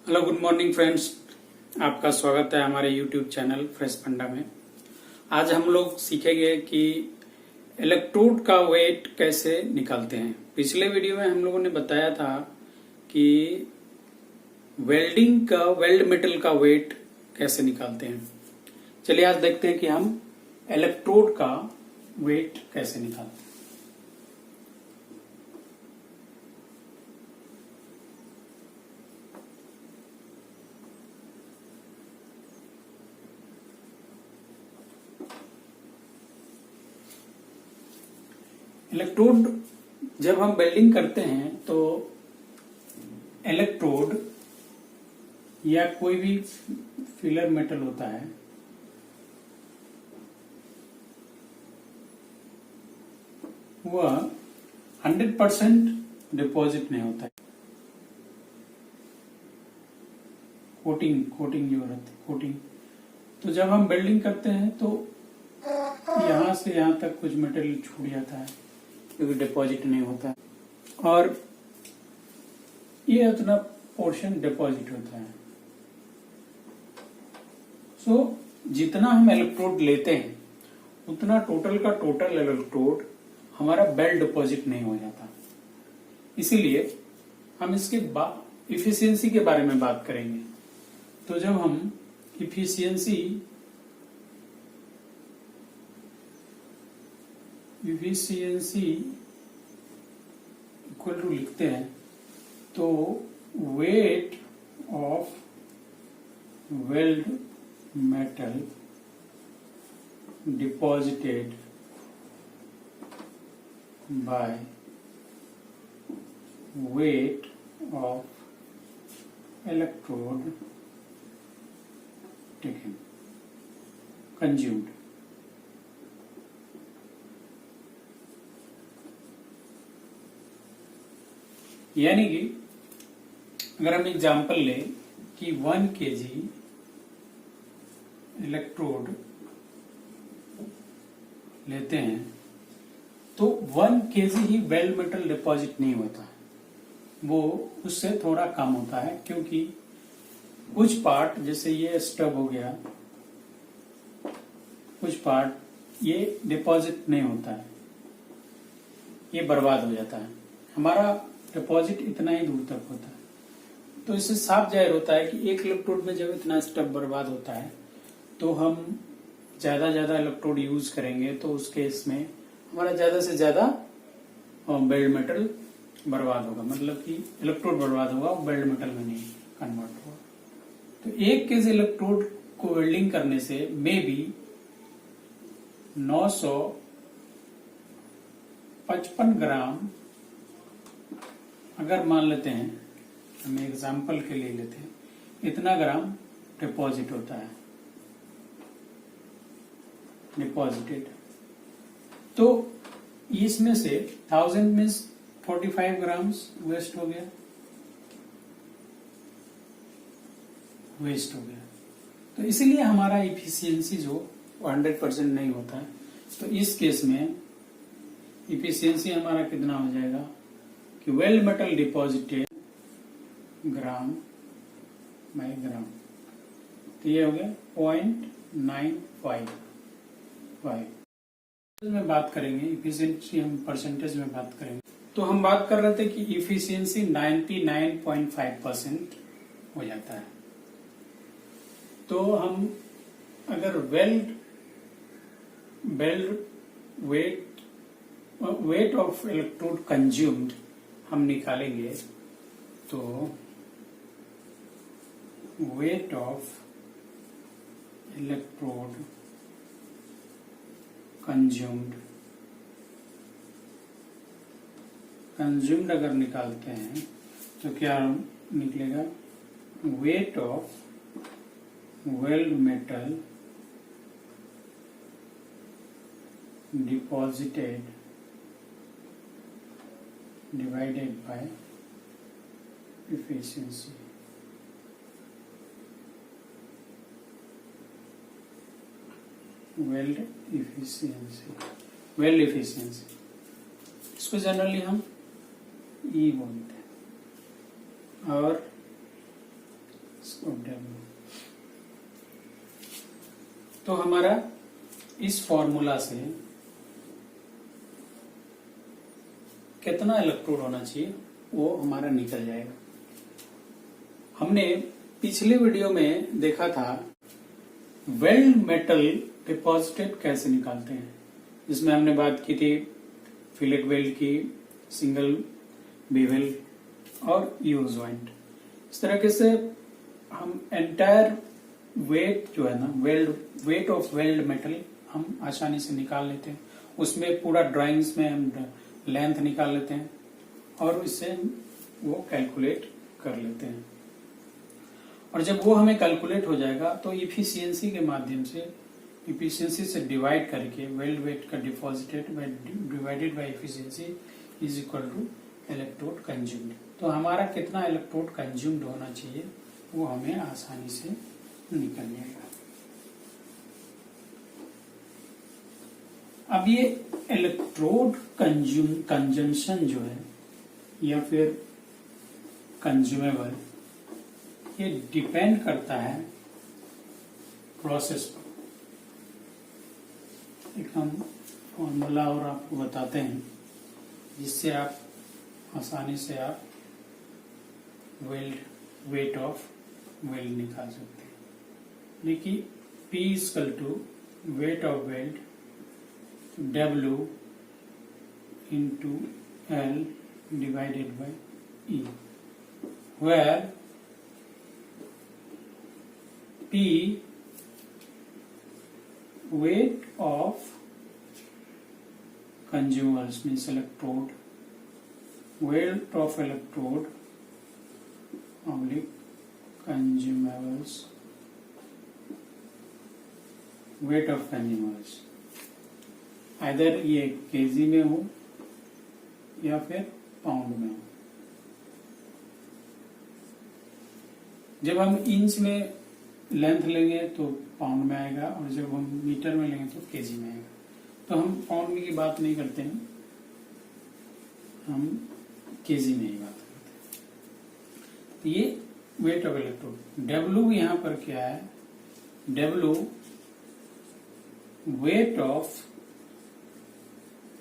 Hello good morning friends, आपका स्वागत है हमारे यूट्यूब चैनल फ्रेश फंडा में। आज हम लोग सीखेंगे कि इलेक्ट्रोड का वेट कैसे निकालते हैं। पिछले वीडियो में हम लोगों ने बताया था कि वेल्ड मेटल का वेट कैसे निकालते हैं। चलिए आज देखते हैं कि हम इलेक्ट्रोड का वेट कैसे निकालते हैं। इलेक्ट्रोड जब हम वेल्डिंग करते हैं तो इलेक्ट्रोड या कोई भी फिलर मेटल होता है वह 100% डिपॉजिट नहीं होता है। कोटिंग जो रहती है कोटिंग, तो जब हम वेल्डिंग करते हैं तो यहां से यहां तक कुछ मटेरियल छूट जाता है क्योंकि डिपॉजिट नहीं होता है और ये उतना पोर्शन डिपॉजिट होता है। सो जितना हम इलेक्ट्रोड लेते हैं उतना टोटल का टोटल इलेक्ट्रोड हमारा वेल डिपॉजिट नहीं हो जाता। इसीलिए हम इसके इफिशियंसी के बारे में बात करेंगे। तो जब हम इफिशियंसी इक्वल टू लिखते हैं तो wait of weld metal deposited by weight of electrode taken consumed. यानी कि अगर हम एग्जाम्पल लें कि 1 kg इलेक्ट्रोड लेते हैं तो 1 kg ही वेल्ड मेटल डिपॉजिट नहीं होता है, वो उससे थोड़ा कम होता है क्योंकि कुछ पार्ट जैसे ये स्टब हो गया, कुछ पार्ट ये डिपॉजिट नहीं होता है, ये बर्बाद हो जाता है। हमारा डिपॉजिट इतना ही दूर तक होता है। तो इससे साफ जाहिर होता है कि एक इलेक्ट्रोड में जब इतना स्टब बर्बाद होता है तो हम ज्यादा इलेक्ट्रोड यूज करेंगे तो उस केस में हमारा ज्यादा से ज्यादा वेल्ड मेटल बर्बाद होगा, मतलब कि इलेक्ट्रोड बर्बाद होगा, वेल्ड मेटल में नहीं कन्वर्ट होगा। तो 1 kg इलेक्ट्रोड को वेल्डिंग करने से मे बी 955 ग्राम, अगर मान लेते हैं, हम एग्जाम्पल के लिए लेते हैं, इतना ग्राम डिपॉजिट होता है, डिपॉजिटेड। तो इसमें से 1000 मीन्स 45 ग्राम्स वेस्ट हो गया, तो इसीलिए हमारा इफिशियंसी जो 100% नहीं होता है। तो इस केस में इफिशियंसी हमारा कितना हो जाएगा कि weld metal deposited gram by gram, तो ये हो गया 0.955। में बात करेंगे इफिशियंसी, हम परसेंटेज में बात करेंगे। तो हम बात कर रहे थे कि इफिशियंसी 99.5% हो जाता है। तो हम अगर वेट ऑफ इलेक्ट्रोड कंज्यूम्ड हम निकालेंगे तो वेट ऑफ इलेक्ट्रोड कंज्यूम्ड अगर निकालते हैं तो क्या निकलेगा, wait of weld metal deposited divided bye efficiency। Weld efficiency इसको जनरली हम ई बोलते हैं। और ऑफ W। तो हमारा इस फॉर्मूला से कितना इलेक्ट्रोड होना चाहिए वो हमारा निकल जाएगा। हमने पिछले वीडियो में देखा था वेल्ड मेटल डिपॉजिटेड कैसे निकालते हैं, जिसमें हमने बात की थी फिलेट वेल्ड की, सिंगल बेवल और यू जॉइंट। इस तरीके से हम एंटायर वेट जो है ना, वेट ऑफ वेल्ड मेटल हम आसानी से निकाल लेते हैं। उसमें पूरा ड्राइंग्स में हम लेंथ निकाल लेते हैं और इससे वो कैलकुलेट कर लेते हैं। और जब वो हमें कैलकुलेट हो जाएगा तो इफिशियंसी के माध्यम से, इफिशियंसी से डिवाइड करके वेल्ड वेट का deposited divided by efficiency is equal to electrode consumed. तो हमारा कितना इलेक्ट्रोड कंज्यूम्ड होना चाहिए वो हमें आसानी से निकल जाएगा। अब ये इलेक्ट्रोड कंजम्पशन जो है या फिर कंज्यूमेबल, ये डिपेंड करता है प्रोसेस पर। एक हम फॉर्मूला और आपको बताते हैं जिससे आप आसानी से आप वेट ऑफ वेल्ड निकाल सकते हैं। देखिए P equal to weight of weld W into L divided by E, where P weight of consumables means electrode, weight of electrode oblique consumables, weight of consumables, either ये KG में हो या फिर pound में हो। जब हम इंच में लेंथ लेंगे तो पाउंड में आएगा और जब हम मीटर में लेंगे तो केजी में आएगा। तो हम पाउंड में की बात नहीं करते हैं, हम केजी में ही बात करते हैं। तो ये वेट ऑफ इलेक्ट्रोड। डब्ल्यू यहाँ पर क्या है, W wait of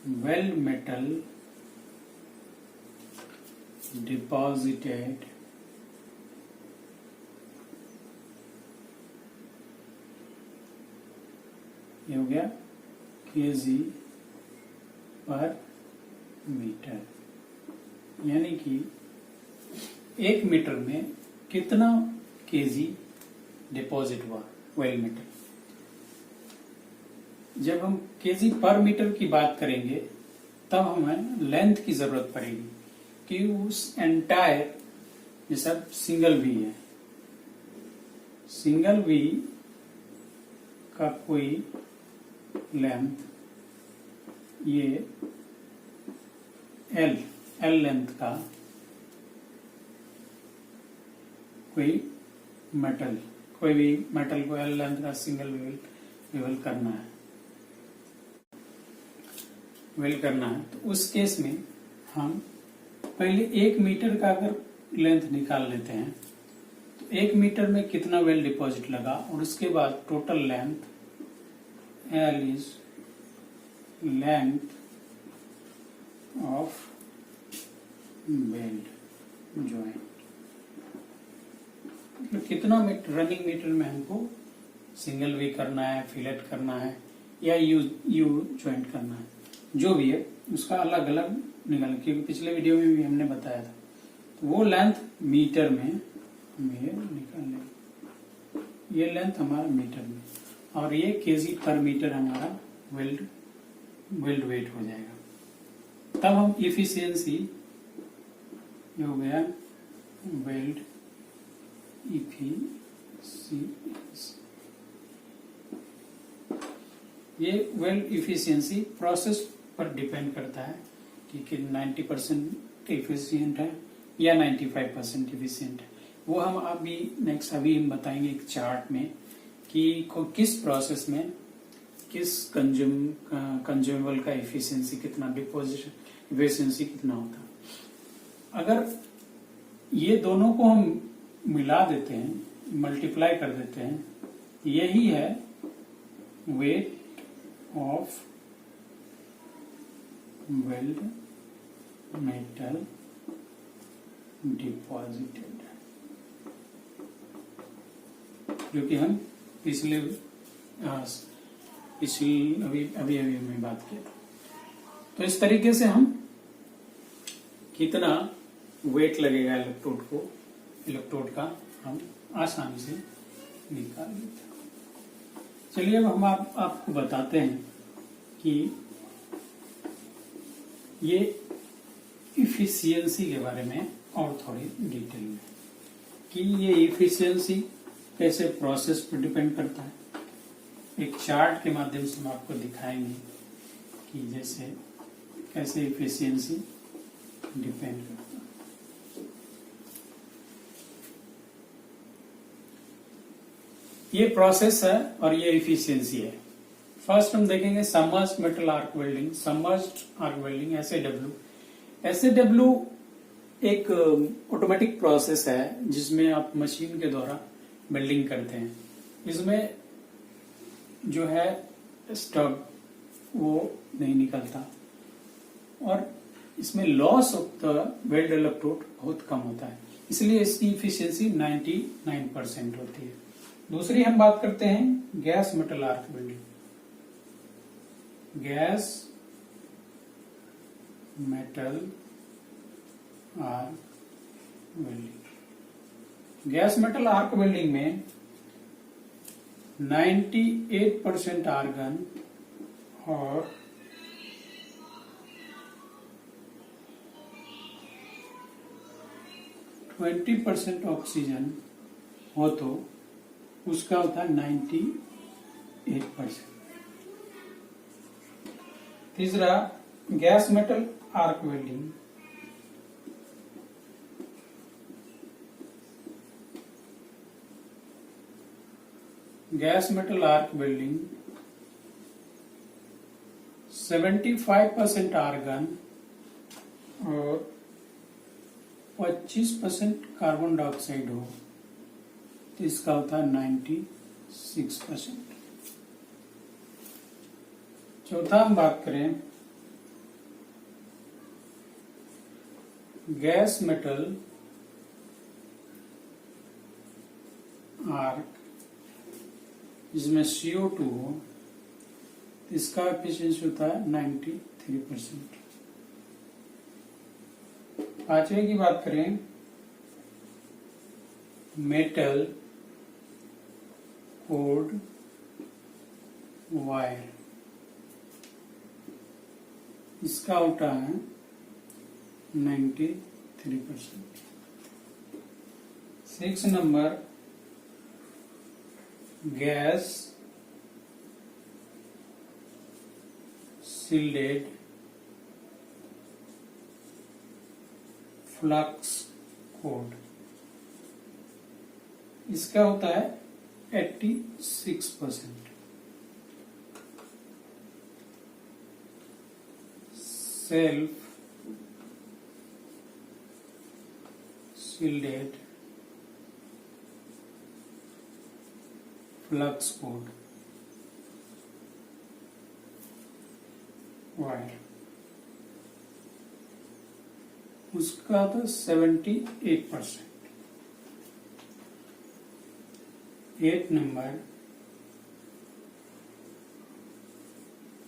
weld metal deposited ये हो गया केजी पर मीटर, यानी कि 1 मीटर में कितना केजी डिपॉजिट हुआ वेल्ड मेटल। जब हम केजी पर मीटर की बात करेंगे तब हमें लेंथ की जरूरत पड़ेगी कि उस एंटायर, जैसा सिंगल वी है, सिंगल वी का कोई लेंथ, ये एल लेंथ का कोई मेटल, कोई भी मेटल को एल लेंथ का सिंगल वेल करना है, तो उस केस में हम पहले 1 मीटर का अगर लेंथ निकाल लेते हैं तो 1 मीटर में कितना वेल डिपॉजिट लगा, और उसके बाद total length L is length of weld joint. मतलब कितना रनिंग मीटर में हमको सिंगल वी करना है, फिलेट करना है या यू जॉइंट करना है, जो भी है उसका अलग अलग निकालना, क्योंकि पिछले वीडियो में भी हमने बताया था। तो वो लेंथ मीटर में हम ये निकाल लेंगे, ये लेंथ हमारा मीटर में, और ये केजी पर मीटर हमारा वेल्ड वेट हो जाएगा। तब हम इफिशियंसी हो गया वेल्ड इफिशियंसी, ये वेल्ड इफिशियंसी प्रोसेस पर डिपेंड करता है कि 90% इफिशियंट है या 95% इफिशियंट है। वो हम अभी हम बताएंगे एक चार्ट में कि किस प्रोसेस में किस कंज्यूमेबल का इफिशियंसी कितना, डिपोजिशन इफिशियंसी कितना होता है। अगर ये दोनों को हम मिला देते हैं, मल्टीप्लाई कर देते हैं, यही है wait of weld metal deposited, जो कि हम पिछले अभी में बात किया। तो इस तरीके से हम कितना वेट लगेगा इलेक्ट्रोड का हम आसानी से निकाल लेते हैं। चलिए अब हम आपको बताते हैं कि ये इफिशियंसी के बारे में और थोड़ी डिटेल में, कि ये इफिशियंसी कैसे प्रोसेस पर डिपेंड करता है। एक चार्ट के माध्यम से हम आपको दिखाएंगे कि जैसे कैसे इफिशियंसी डिपेंड करता है। ये प्रोसेस है और ये इफिशियंसी है। फर्स्ट हम देखेंगे submerged metal arc welding. Submerged arc welding SAW एक ऑटोमेटिक प्रोसेस है जिसमें आप मशीन के द्वारा वेल्डिंग करते हैं। इसमें जो है स्टब वो नहीं निकलता और इसमें loss of the weld electrode बहुत कम होता है, इसलिए इसकी इफिशियंसी 99% होती है। दूसरी हम बात करते हैं gas metal arc welding. Gas metal arc welding, gas metal arc welding में 98% आर्गन और 20% ऑक्सीजन हो तो उसका होता है 98%। तीसरा gas metal arc welding, gas metal arc welding 75% argon और 25% कार्बन डाइऑक्साइड हो तो इसका होता है 96%। चौथा हम बात करें गैस मेटल आर्क जिसमें CO2 हो, इसका एफिशिएंसी होता है 93%। पांचवे की बात करें मेटल कोड वायर, इसका होता है 93%। 6 number gas shielded flux code, इसका होता है 86%। Self shielded flux code wire, उसका तो 78%। 8 number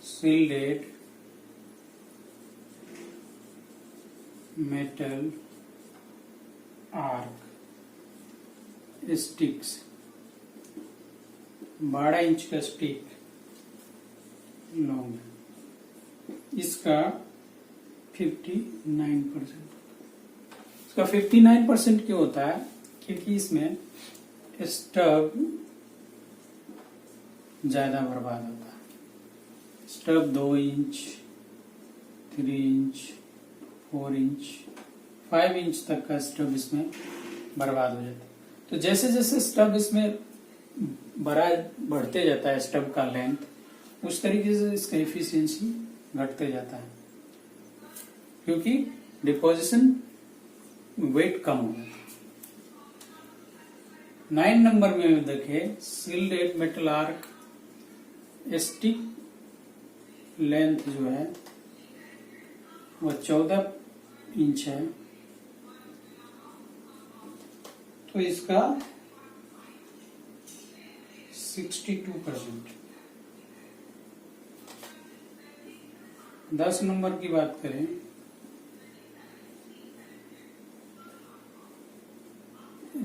shielded metal arc sticks, 12 inch का स्टिक लॉन्ग, इसका 59%। इसका 59% क्यों होता है? क्योंकि इसमें स्टब ज्यादा बर्बाद होता है। Stub 2 inch, 3 inch, 4 inch, 5 inch तक का स्टब इसमें बर्बाद हो जाता है। तो जैसे जैसे स्टब इसमें बढ़ते जाता है, स्टब का लेंथ, उस तरीके से इसका एफिशिएंसी घटते जाता है, क्योंकि डिपोजिशन वेट कम हो जाता है। 9 नंबर में देखें, shielded metal arc stick length जो है वो 14 इंच है, तो इसका 62%। 10 नंबर की बात करें,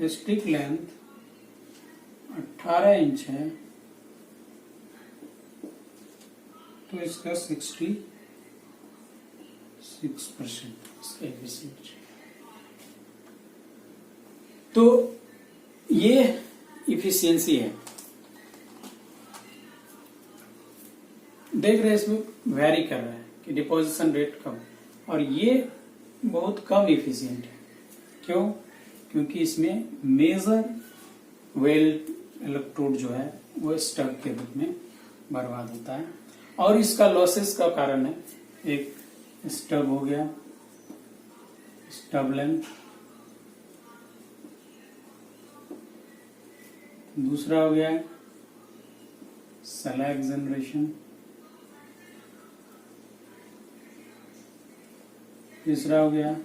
स्टिक लेंथ 18 इंच है, तो इसका 66% इसका एफिशिएंट। तो ये इफिशियंसी है। देख रहे हैं इसमें वैरी कर रहा है कि डिपोजिशन रेट कम, और ये बहुत कम इफिशियंट है। क्यों? क्योंकि इसमें मेजर वेल्ड इलेक्ट्रोड जो है वो स्टब के रूप में बर्बाद होता है, और इसका लॉसेस का कारण है, एक स्टब हो गया, स्टब लेंथ, दूसरा हो गया सैलैग जनरेशन, तीसरा हो गया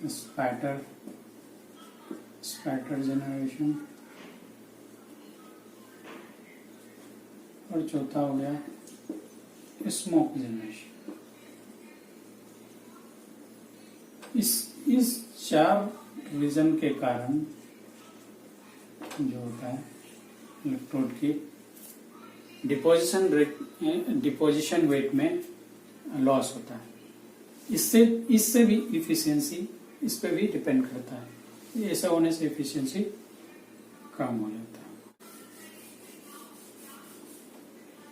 स्पैटर जनरेशन, और चौथा हो गया स्मोक जनरेशन। इस 4 रीजन के कारण जो होता है इलेक्ट्रोड की डिपोजिशन वेट में लॉस होता है। इससे भी इफिशियंसी इस पे भी डिपेंड करता है। ऐसा होने से इफिशियंसी कम हो जाता है।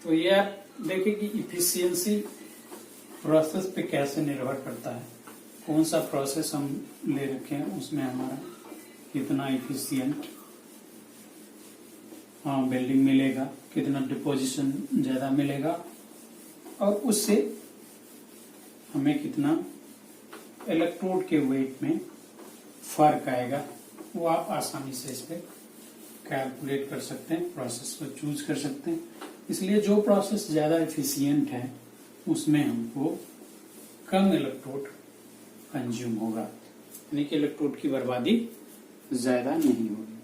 तो ये आप देखिए कि इफिशियंसी प्रोसेस पे कैसे निर्भर करता है। कौन सा प्रोसेस हम ले रखे हैं, उसमें हमारा कितना इफिशियंट बिल्डिंग मिलेगा, कितना डिपोजिशन ज्यादा मिलेगा, और उससे हमें कितना इलेक्ट्रोड के वेट में फर्क आएगा, वो आप आसानी से इस पे कैलकुलेट कर सकते हैं, प्रोसेस को चूज कर सकते हैं। इसलिए जो प्रोसेस ज्यादा एफिशिएंट है उसमें हमको कम इलेक्ट्रोड कंज्यूम होगा, यानी कि इलेक्ट्रोड की बर्बादी ज्यादा नहीं होगी।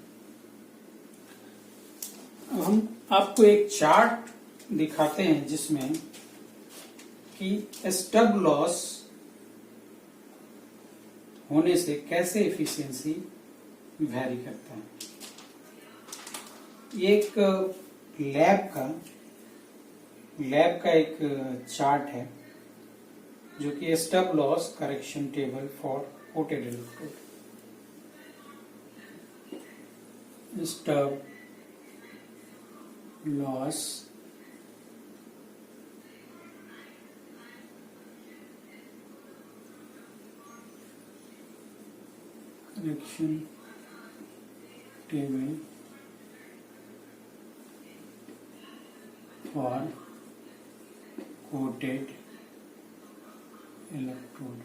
अब हम आपको एक चार्ट दिखाते हैं जिसमें कि स्टब लॉस होने से कैसे एफिशिएंसी वैरी करता है। ये एक लैब का एक चार्ट है जो कि stub loss correction table for coated electrode. Stub loss correction table for coated electrode।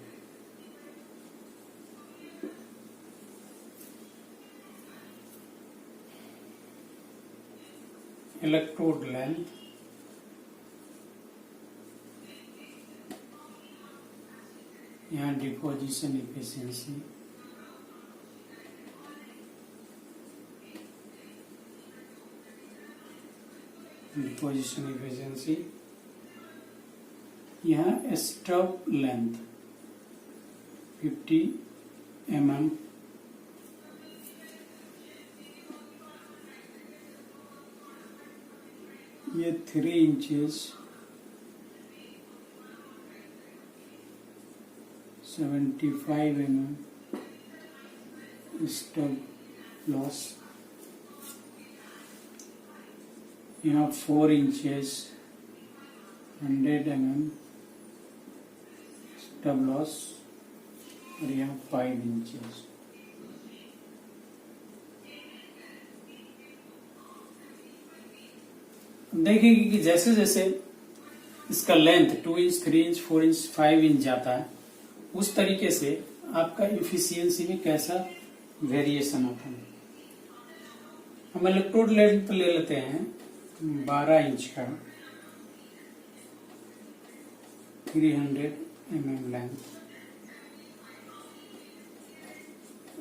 Electrode length, यहाँ डिपोजिशन इफिशियंसी, डिपोजिशन इफिशियंसी, यहाँ स्टब लेंथ 50 mm, ये 3 इंचेस 75 mm स्टब लॉस, यहाँ 4 इंचेस 100 mm स्टब लॉस, और यहाँ 5 inches. देखेंगे कि जैसे जैसे इसका length 2 inch 3 inch 4 inch 5 inch जाता है, उस तरीके से आपका इफिशियंसी में कैसा वेरिएशन आता है। हम इलेक्ट्रोड लेंथ ले लेते हैं 12 इंच का, 300 mm लेंथ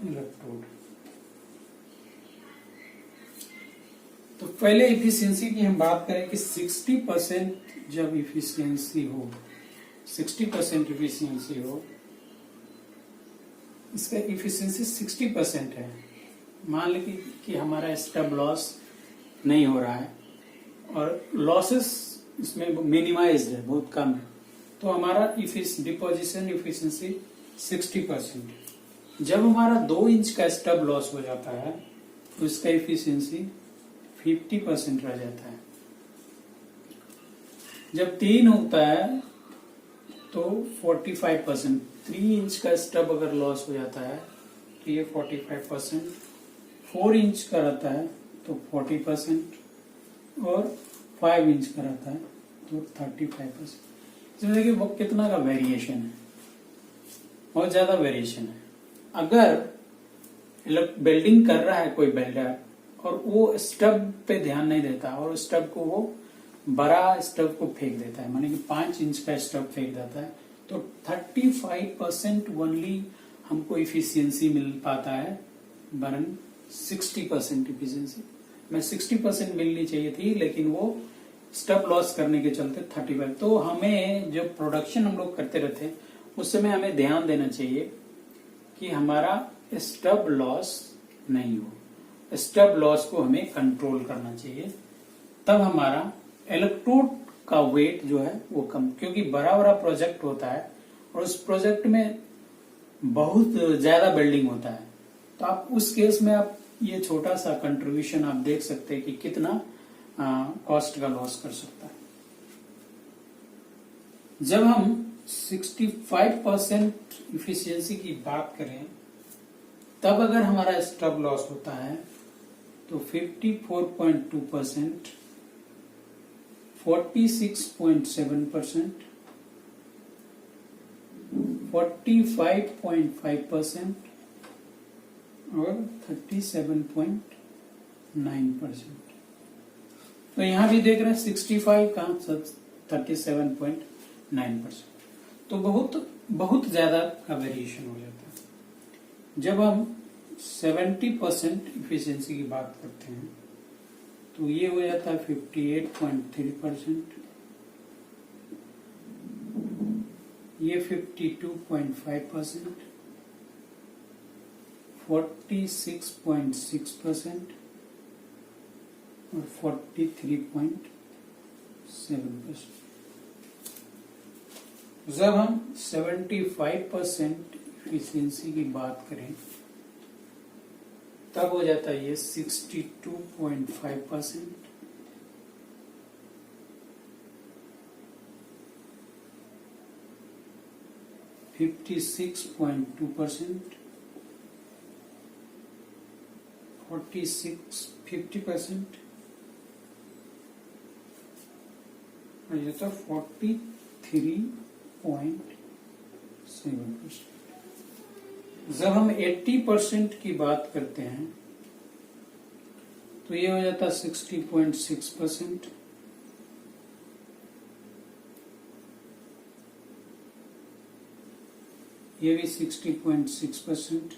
इलेक्ट्रोड। तो पहले इफिशियंसी की हम बात करें कि 60% जब इफिशियंसी हो, 60% इफिशियंसी हो, इसका इफिशियंसी 60% है। मान लें कि हमारा स्टब लॉस नहीं हो रहा है और लॉसेस इसमें मिनिमाइज्ड है, बहुत कम है, तो हमारा डिपोजिशन इफिशियंसी 60%। जब हमारा 2 इंच का स्टब लॉस हो जाता है तो इसका इफिशियंसी 50% रह जाता है। जब 3 होता है तो 45%, 3 इंच का स्टब अगर लॉस हो जाता है तो ये 45%, 4 इंच का रहता है तो 40% और 5 इंच का रहता है तो 35%। इसमें देखिए वो कितना का वेरिएशन है, बहुत ज्यादा वेरिएशन है। अगर बिल्डिंग कर रहा है कोई बिल्डर और वो स्टब पे ध्यान नहीं देता और स्टब को वो बड़ा स्टब को फेंक देता है, माने कि 5 इंच का स्टब फेंक देता है, तो 35% ओनली हमको इफिशियंसी मिल पाता है, वरन 60% इफिशियंसी में 60% मिलनी चाहिए थी, लेकिन वो स्टब लॉस करने के चलते 35। तो हमें जब प्रोडक्शन हम लोग करते रहते हैं उस समय हमें ध्यान देना चाहिए कि हमारा स्टब लॉस नहीं हो, स्टब लॉस को हमें कंट्रोल करना चाहिए, तब हमारा इलेक्ट्रोड का वेट जो है वो कम, क्योंकि बड़ा बड़ा प्रोजेक्ट होता है और उस प्रोजेक्ट में बहुत ज्यादा बिल्डिंग होता है, तो आप उस केस में आप ये छोटा सा कंट्रीब्यूशन आप देख सकते हैं कि कितना कॉस्ट का लॉस कर सकता है। जब हम 65% इफिशियंसी की बात करें तब अगर हमारा स्टब लॉस होता है तो 54.2%, 46.7%, 45.5% और 37.9%। तो यहां भी देख रहे हैं 65 का 37.9%, तो बहुत ज्यादा का वेरिएशन हो जाता है। जब हम 70% इफिशियंसी की बात करते हैं तो ये हो जाता है 58.3%, ये 52.5%, 46.6% और 43.7%। जब हम 75% इफिशियंसी की बात करें तब हो जाता है ये 62.5%, 56.2%, 50% और ये तो 43.7%। जब हम 80% की बात करते हैं तो ये हो जाता है 60.6%, ये भी 60.6%,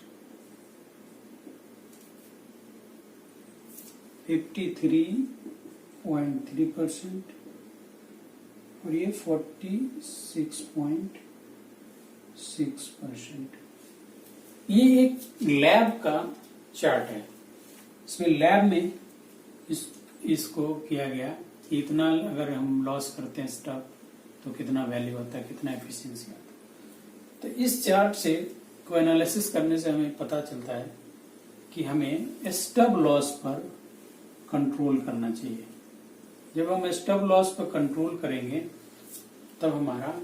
53.3% और ये 46.6%। ये एक लैब का चार्ट है, इसमें लैब में इसको किया गया कि इतना अगर हम लॉस करते हैं स्टफ तो कितना वैल्यू आता है, कितना एफिशिएंसी आता है। तो इस चार्ट से को एनालिसिस करने से हमें पता चलता है कि हमें स्टब लॉस पर कंट्रोल करना चाहिए। जब हम स्टब लॉस पर कंट्रोल करेंगे तब हमारा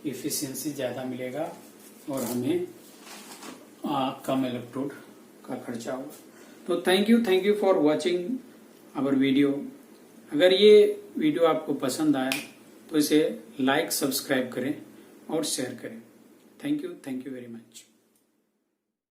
इफिशियंसी ज्यादा मिलेगा और हमें कम इलेक्ट्रोड का खर्चा होगा। तो thank you for watching our video. अगर ये वीडियो आपको पसंद आया तो इसे लाइक, सब्सक्राइब करें और शेयर करें। Thank you very much.